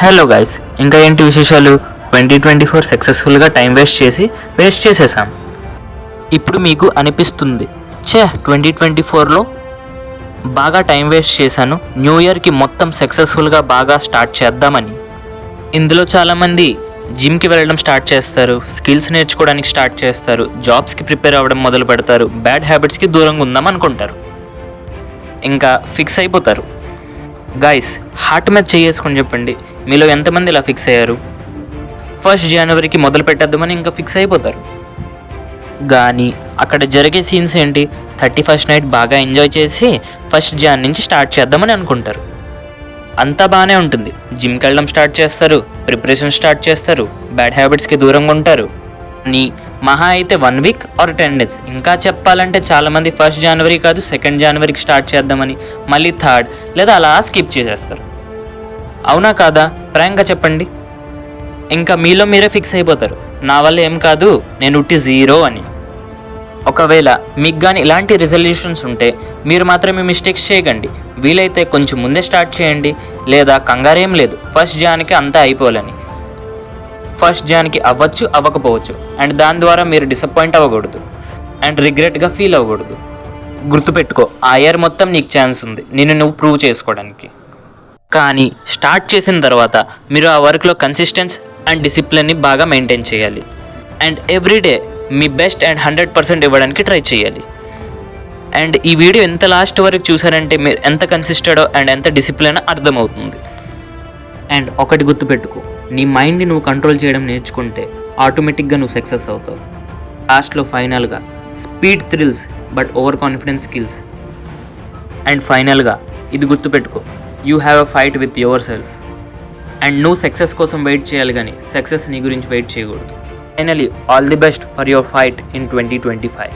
Hello guys, ఇంకా ఏంటి విశేషాలు? 2024 సక్సెస్ఫుల్గా టైం వేస్ట్ చేసేసాం. ఇప్పుడు మీకు అనిపిస్తుంది, 2024లో బాగా టైం వేస్ట్ చేశాను, న్యూ ఇయర్కి మొత్తం సక్సెస్ఫుల్గా బాగా స్టార్ట్ చేద్దామని. ఇందులో చాలామంది జిమ్కి వెళ్ళడం స్టార్ట్ చేస్తారు, స్కిల్స్ నేర్చుకోవడానికి స్టార్ట్ చేస్తారు, జాబ్స్కి ప్రిపేర్ అవ్వడం మొదలు పెడతారు, బ్యాడ్ హ్యాబిట్స్కి దూరంగా ఉందాం అనుకుంటారు, ఇంకా ఫిక్స్ అయిపోతారు. గైస్, హార్ట్ మీద చేసుకొని చెప్పండి, మీలో ఎంతమంది ఇలా ఫిక్స్ అయ్యారు? 1st జనవరికి మొదలు పెట్టేద్దామని ఇంకా ఫిక్స్ అయిపోతారు. కానీ అక్కడ జరిగే సీన్స్ ఏంటి? 31st నైట్ బాగా ఎంజాయ్ చేసి 1st జాన్ నుంచి స్టార్ట్ చేద్దామని అనుకుంటారు. అంతా బాగానే ఉంటుంది, జిమ్కి వెళ్ళడం స్టార్ట్ చేస్తారు, ప్రిపరేషన్ స్టార్ట్ చేస్తారు, బ్యాడ్ హ్యాబిట్స్కి దూరంగా ఉంటారు. నీ మహా అయితే 1 వీక్ ఆర్ 10 days, ఇంకా చెప్పాలంటే చాలామంది 1st జనవరి కాదు 2nd జనవరికి స్టార్ట్ చేద్దామని మళ్ళీ 3rd లేదా అలా స్కిప్ చేసేస్తారు. అవునా కాదా? ప్రాంక్గా చెప్పండి. ఇంకా మీలో మీరే ఫిక్స్ అయిపోతారు, నా వల్ల ఏం కాదు, నేను ఉట్టి 0 అని. ఒకవేళ మీకు కానీ ఇలాంటి రిజల్యూషన్స్ ఉంటే మీరు మాత్రమే మిస్టేక్స్ చేయకండి, వీలైతే కొంచెం ముందే స్టార్ట్ చేయండి, లేదా కంగారేం లేదు 1st జాన్కి అంతా అయిపోవాలని. 1st జాన్కి అవ్వచ్చు అవ్వకపోవచ్చు, అండ్ దాని ద్వారా మీరు డిసప్పాయింట్ అవ్వకూడదు అండ్ రిగ్రెట్గా ఫీల్ అవ్వకూడదు. గుర్తుపెట్టుకో, ఆ ఇయర్ మొత్తం నీకు ఛాన్స్ ఉంది నిన్ను నువ్వు ప్రూవ్ చేసుకోవడానికి. కానీ స్టార్ట్ చేసిన తర్వాత మీరు ఆ వర్క్లో కన్సిస్టెన్స్ అండ్ డిసిప్లిన్ని బాగా మెయింటైన్ చేయాలి, and everyday me best and 100% ఇవ్వడానికి ట్రై చేయాలి. అండ్ ఈ వీడియో ఎంత లాస్ట్ వరకు చూసారంటే మీరు ఎంత కన్సిస్టెడో అండ్ ఎంత డిసిప్లిన్ అర్థమవుతుంది. అండ్ ఒకటి గుర్తుపెట్టుకో, నీ మైండ్ని నువ్వు కంట్రోల్ చేయడం నేర్చుకుంటే ఆటోమేటిక్గా నువ్వు సక్సెస్ అవుతావు. లాస్ట్లో ఫైనల్గా speed thrills but over confidence skills. And ఫైనల్గా ఇది గుర్తుపెట్టుకో, you have a fight with your self. And నువ్వు సక్సెస్ కోసం వెయిట్ చేయాలి కానీ సక్సెస్ నీ గురించి వెయిట్ చేయకూడదు. Finally all the best for your fight in 2025.